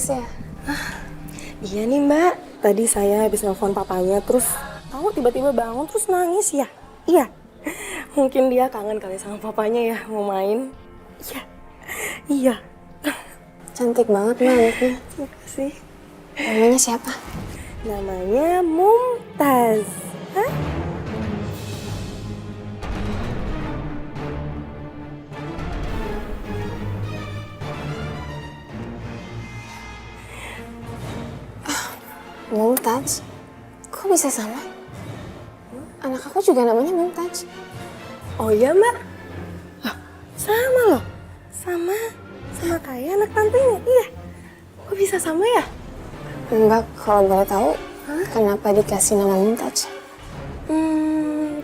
nangis ya? Iya nih mbak, tadi saya habis nelfon papanya terus tahu tiba-tiba bangun terus nangis ya. Iya, mungkin dia kangen kali sama papanya ya, mau main. Iya, iya. Cantik banget Mbak anaknya. Terima kasih. Namanya siapa? Namanya Mumtaz. Hah? Mumtaz? Kok bisa sama? Anak aku juga namanya Mumtaz. Oh iya mbak? Loh, sama loh. Sama kayak anak tantenya. Iya. Kok bisa sama ya? Mbak kalau boleh tahu, kenapa dikasih nama Mumtaz?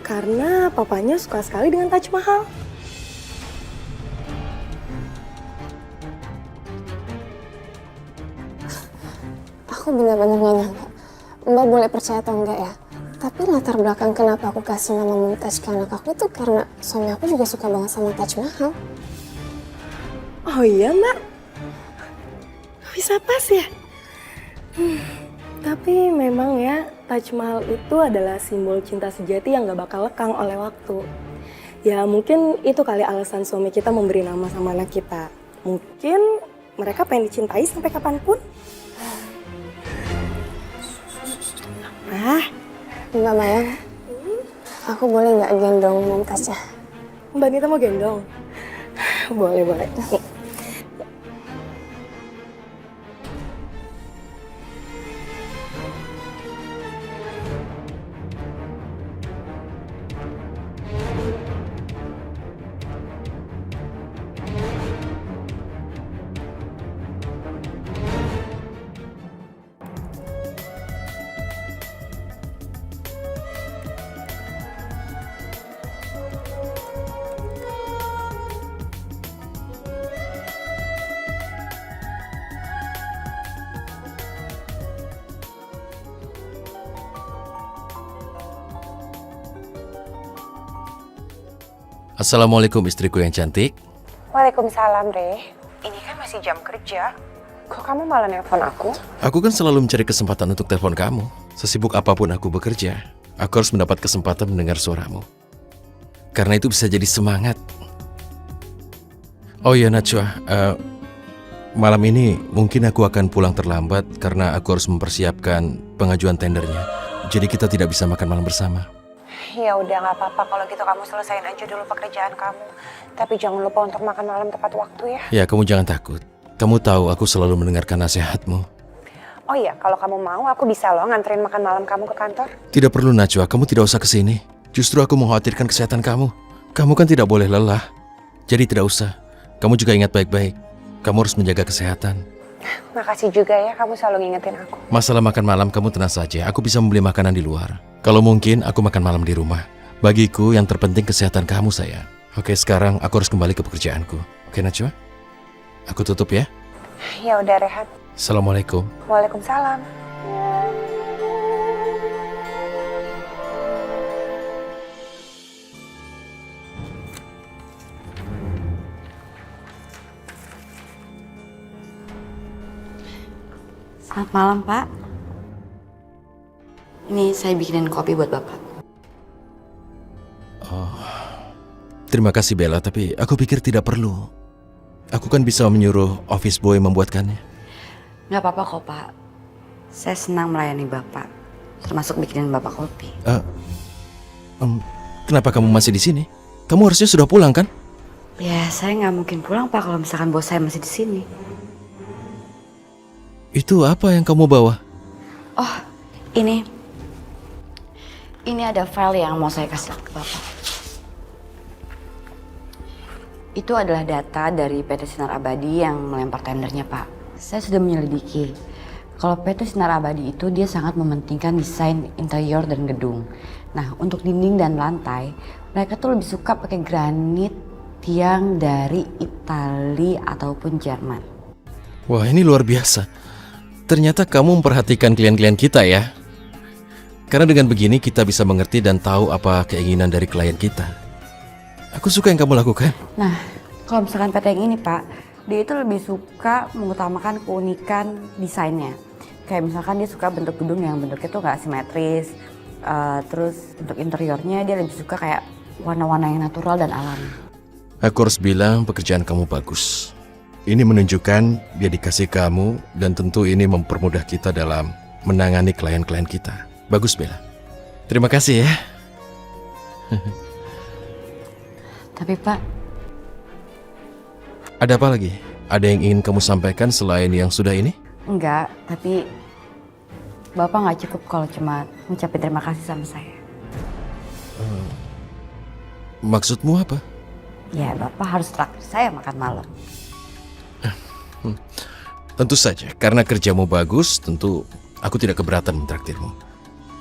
Karena papanya suka sekali dengan Taj Mahal. Aku benar-benar gak nyangka. Mbak boleh percaya atau enggak ya? Tapi latar belakang kenapa aku kasih nama Mumtaz ke anak aku itu karena suami aku juga suka banget sama Taj Mahal. Oh iya mbak? Bisa pas ya? Tapi memang ya, Taj Mahal itu adalah simbol cinta sejati yang gak bakal lekang oleh waktu. Ya mungkin itu kali alasan suami kita memberi nama sama anak kita. Mungkin mereka pengen dicintai sampai kapanpun. Mbak Mayang, aku boleh nggak gendong Mumtaznya? Mbak Nita mau gendong? Boleh. Nih. Assalamualaikum istriku yang cantik. Waalaikumsalam, Re. Ini kan masih jam kerja. Kok kamu malah nelpon aku? Aku kan selalu mencari kesempatan untuk telepon kamu. Sesibuk apapun aku bekerja, aku harus mendapat kesempatan mendengar suaramu. Karena itu bisa jadi semangat. Oh iya Najwa, malam ini mungkin aku akan pulang terlambat karena aku harus mempersiapkan pengajuan tendernya. Jadi kita tidak bisa makan malam bersama. Ya udah nggak apa-apa kalau gitu kamu selesain aja dulu pekerjaan kamu. Tapi jangan lupa untuk makan malam tepat waktu ya. Ya kamu jangan takut. Kamu tahu aku selalu mendengarkan nasihatmu. Oh iya, kalau kamu mau aku bisa loh nganterin makan malam kamu ke kantor. Tidak perlu Najwa, kamu tidak usah kesini. Justru aku mengkhawatirkan kesehatan kamu. Kamu kan tidak boleh lelah. Jadi tidak usah. Kamu juga ingat baik-baik. Kamu harus menjaga kesehatan. Makasih juga ya kamu selalu ngingetin aku. Masalah makan malam kamu tenang saja. Aku bisa membeli makanan di luar. Kalau mungkin aku makan malam di rumah. Bagiku yang terpenting kesehatan kamu sayang. Oke, sekarang aku harus kembali ke pekerjaanku. Oke Najwa? Aku tutup ya. Ya udah rehat. Assalamualaikum. Waalaikumsalam. Selamat malam, Pak. Ini saya bikinin kopi buat Bapak. Terima kasih Bella, tapi aku pikir tidak perlu. Aku kan bisa menyuruh office boy membuatkannya. Nggak apa-apa kok, Pak. Saya senang melayani Bapak, termasuk bikinin Bapak kopi. Kenapa kamu masih di sini? Kamu harusnya sudah pulang kan? Ya, saya nggak mungkin pulang, Pak, kalau misalkan bos saya masih di sini. Itu apa yang kamu bawa? Oh, ini ada file yang mau saya kasih ke Bapak. Itu adalah data dari PT Sinar Abadi yang melempar tendernya, Pak. Saya sudah menyelidiki. Kalau PT Sinar Abadi itu dia sangat mementingkan desain interior dan gedung. Nah, untuk dinding dan lantai, mereka tuh lebih suka pakai granit tiang dari Italia ataupun Jerman. Wah, ini luar biasa. Ternyata kamu memperhatikan klien-klien kita ya. Karena dengan begini kita bisa mengerti dan tahu apa keinginan dari klien kita. Aku suka yang kamu lakukan. Nah, kalau misalkan PT yang ini, Pak, Dia itu lebih suka mengutamakan keunikan desainnya. Kayak misalkan dia suka bentuk gedung yang bentuknya tuh nggak simetris. Terus untuk interiornya dia lebih suka kayak warna-warna yang natural dan alami. Aku harus bilang pekerjaan kamu bagus. Ini menunjukkan dia dikasih kamu dan tentu ini mempermudah kita dalam menangani klien-klien kita. Bagus, Bella. Terima kasih ya. Tapi Pak, Ada apa lagi? Ada yang ingin kamu sampaikan selain yang sudah ini? enggak, tapi Bapak nggak cukup kalau cuma ngucapin terima kasih sama saya. Maksudmu apa? Ya, Bapak harus traktir saya makan malam. Tentu saja, karena kerjamu bagus, tentu aku tidak keberatan mentraktirmu.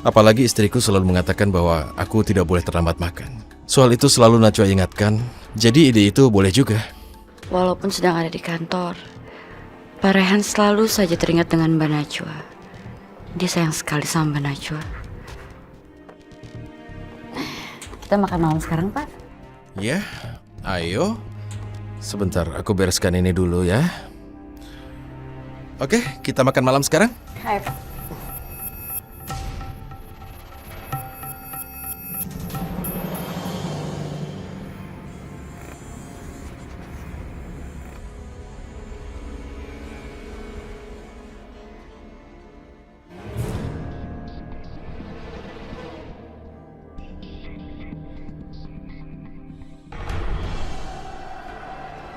Apalagi istriku selalu mengatakan bahwa aku tidak boleh terlambat makan. Soal itu selalu Najwa ingatkan, jadi ide itu boleh juga. Walaupun sedang ada di kantor, Pak Rehan selalu saja teringat dengan Mbak Najwa. Dia sayang sekali sama Mbak Najwa. Kita makan malam sekarang, Pak? Ya, ayo. Sebentar, aku bereskan ini dulu ya. Oke, kita makan malam sekarang. Hai, Pak.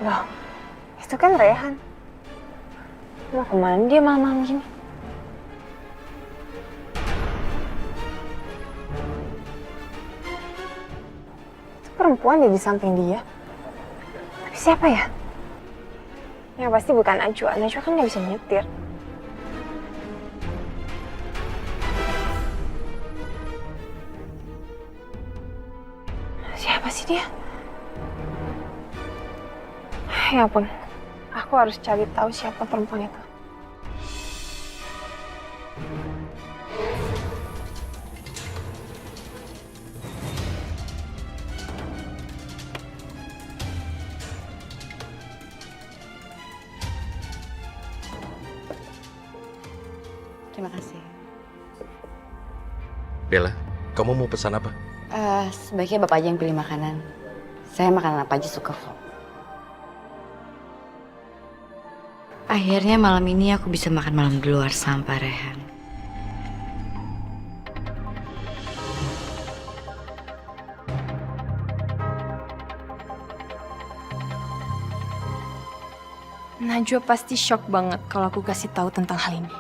Loh, itu kan Rehan. Mau kemana dia malam-malam gini? Itu perempuan di samping dia. Tapi siapa ya? Ya pasti bukan Najwa. Najwa kan nggak bisa nyetir. Siapa sih dia? Ya ampun, aku harus cari tahu siapa perempuan itu. Terima kasih. Bella, kamu mau pesan apa? Sebaiknya Bapak aja yang pilih makanan. Saya makanan apa aja suka kok. Akhirnya malam ini aku bisa makan malam di luar sama Pak Rehan. Najwa pasti shock banget kalau aku kasih tahu tentang hal ini.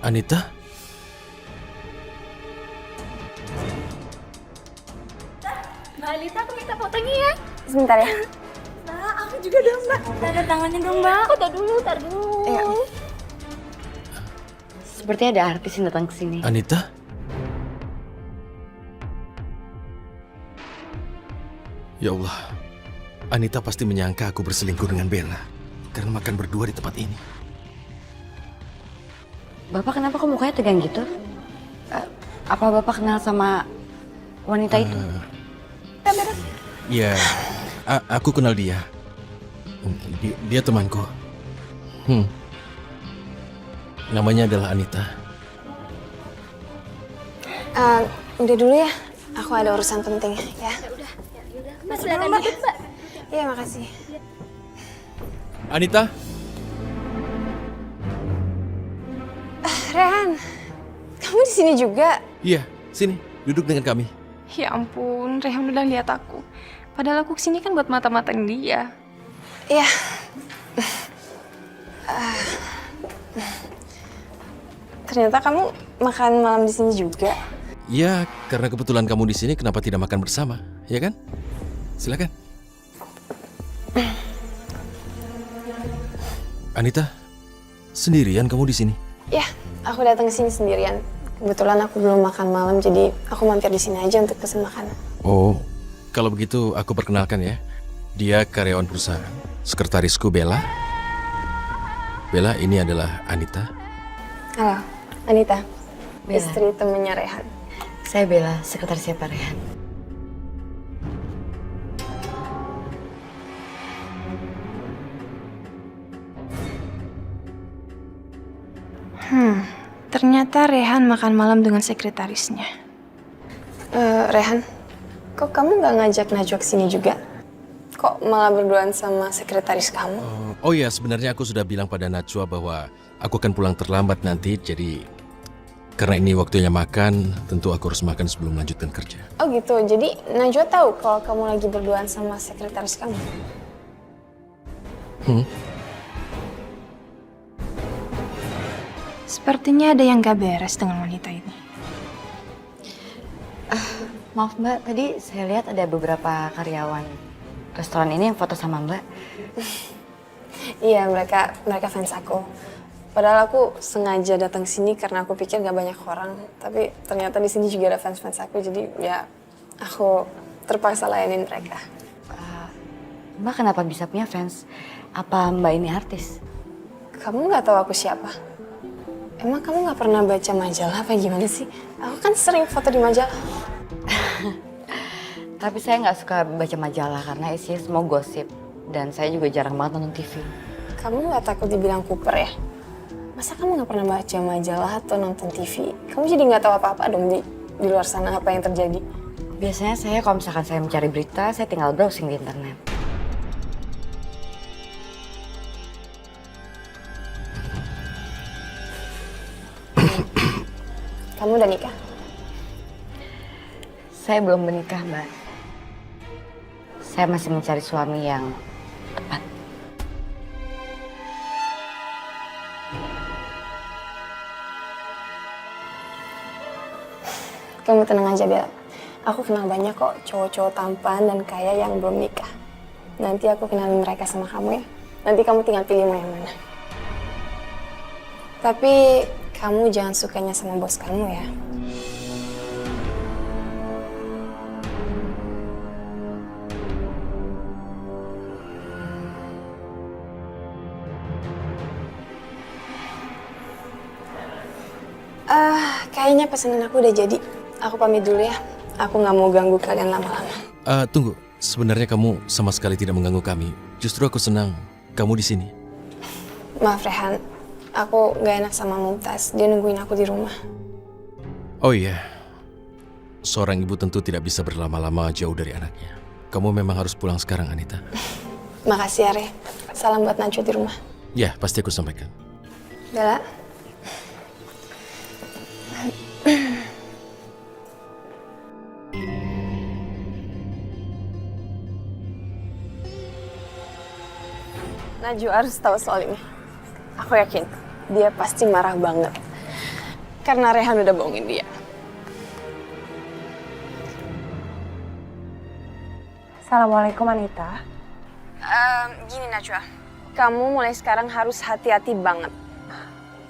Anita? Mbak Alita, aku minta fotonya ya. Sebentar ya. Mbak, aku juga dong, Mbak. Tanda tangannya dong, Mbak. Aku tar dulu. Iya. Seperti ada artis yang datang ke sini. Anita? Ya Allah, Anita pasti menyangka aku berselingkuh dengan Bella karena makan berdua di tempat ini. Bapak kenapa kok mukanya tegang gitu? Apa Bapak kenal sama wanita itu? Ya, aku kenal dia. Dia temanku. Namanya adalah Anita. Udah dulu ya. Aku ada urusan penting ya. Mas, silakan duduk, Mbak. Iya, makasih. Anita? Rehan, kamu di sini juga? Iya, sini, duduk dengan kami. Ya ampun, Rehan udah lihat aku. Padahal aku kesini kan buat mata-matain dia. Iya. Ternyata kamu makan malam di sini juga. Ya, karena kebetulan kamu di sini, kenapa tidak makan bersama, ya kan? Silakan. Anita, sendirian kamu di sini? Ya, aku datang ke sini sendirian Kebetulan aku belum makan malam, jadi aku mampir di sini aja untuk pesen makanan. Oh, kalau begitu aku perkenalkan ya. Dia karyawan perusahaan. Sekretarisku Bella. Bella, ini adalah Anita. Halo, Anita. Bella. Istri temennya Rehan. Saya Bella, sekretarisnya Pak Rehan. Ternyata Rehan makan malam dengan sekretarisnya. Rehan, kok kamu nggak ngajak Najwa ke sini juga? Kok malah berduaan sama sekretaris kamu? Oh ya, sebenarnya aku sudah bilang pada Najwa bahwa aku akan pulang terlambat nanti. Jadi karena ini waktunya makan, tentu aku harus makan sebelum melanjutkan kerja. Oh gitu, jadi Najwa tahu kalau kamu lagi berduaan sama sekretaris kamu? Sepertinya ada yang gak beres dengan wanita ini. Maaf Mbak, tadi saya lihat ada beberapa karyawan restoran ini yang foto sama Mbak. Iya, mereka fans aku. Padahal aku sengaja datang sini karena aku pikir gak banyak orang. Tapi ternyata di sini juga ada fans-fans aku, jadi ya aku terpaksa layanin mereka. Mbak kenapa bisa punya fans? Apa Mbak ini artis? Kamu nggak tahu aku siapa? Emang kamu nggak pernah baca majalah apa gimana sih? Aku kan sering foto di majalah. Tapi saya nggak suka baca majalah karena isinya semua gosip. Dan saya juga jarang banget nonton TV. Kamu nggak takut dibilang Cooper ya? Masa kamu nggak pernah baca majalah atau nonton TV? Kamu jadi nggak tahu apa-apa dong di luar sana apa yang terjadi? Biasanya saya kalau misalkan saya mencari berita, saya tinggal browsing di internet. Kamu udah nikah? Saya belum menikah, Mbak. Saya masih mencari suami yang tepat. Kamu tenang aja, Bella. Aku kenal banyak kok cowok-cowok tampan dan kaya yang belum nikah. Nanti aku kenalin mereka sama kamu ya. Nanti kamu tinggal pilih mau yang mana. Tapi kamu jangan sukanya sama bos kamu ya. Kayaknya pesanan aku udah jadi. Aku pamit dulu ya. Aku nggak mau ganggu kalian lama-lama. Tunggu, sebenarnya kamu sama sekali tidak mengganggu kami. Justru aku senang kamu di sini. Maaf Rehan, aku nggak enak sama Mumtaz. Dia nungguin aku di rumah. Oh iya, seorang ibu tentu tidak bisa berlama-lama jauh dari anaknya. Kamu memang harus pulang sekarang, Anita. Makasih ya, Re. Salam buat Najwa di rumah. Ya, pasti aku sampaikan. Bella. Najwa harus tahu soal ini. Aku yakin dia pasti marah banget karena Rehan udah bohongin dia. Assalamualaikum Anita. Gini Najwa, kamu mulai sekarang harus hati-hati banget.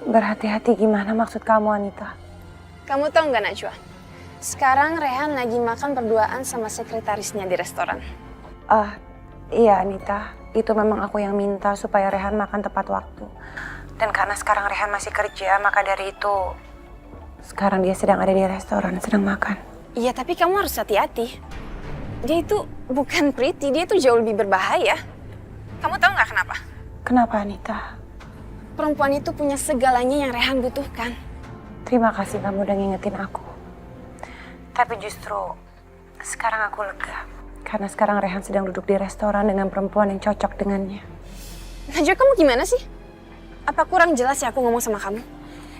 Berhati-hati gimana maksud kamu Anita? Kamu tahu nggak Najwa? Sekarang Rehan lagi makan berduaan sama sekretarisnya di restoran. Iya Anita, itu memang aku yang minta supaya Rehan makan tepat waktu. Dan karena sekarang Rehan masih kerja, maka dari itu sekarang dia sedang ada di restoran, sedang makan. Iya, tapi kamu harus hati-hati. Dia itu bukan pretty, dia itu jauh lebih berbahaya. Kamu tahu nggak kenapa? Kenapa Anita? Perempuan itu punya segalanya yang Rehan butuhkan. Terima kasih kamu udah ngingetin aku. Tapi justru sekarang aku lega. Karena sekarang Rehan sedang duduk di restoran dengan perempuan yang cocok dengannya. Najwa, kamu gimana sih? Apa kurang jelas ya aku ngomong sama kamu?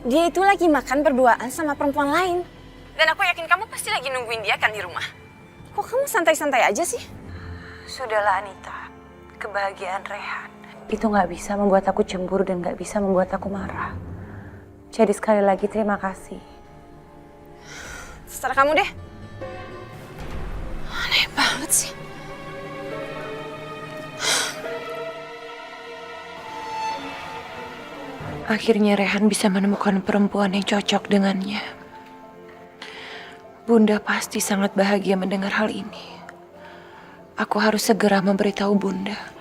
Dia itu lagi makan berduaan sama perempuan lain. Dan aku yakin kamu pasti lagi nungguin dia kan di rumah. Kok kamu santai-santai aja sih? Sudahlah Anita, kebahagiaan Rehan itu nggak bisa membuat aku cemburu dan nggak bisa membuat aku marah. Jadi sekali lagi terima kasih. Terserah kamu deh. Aneh banget sih. Akhirnya Rehan bisa menemukan perempuan yang cocok dengannya. Bunda pasti sangat bahagia mendengar hal ini. Aku harus segera memberitahu Bunda.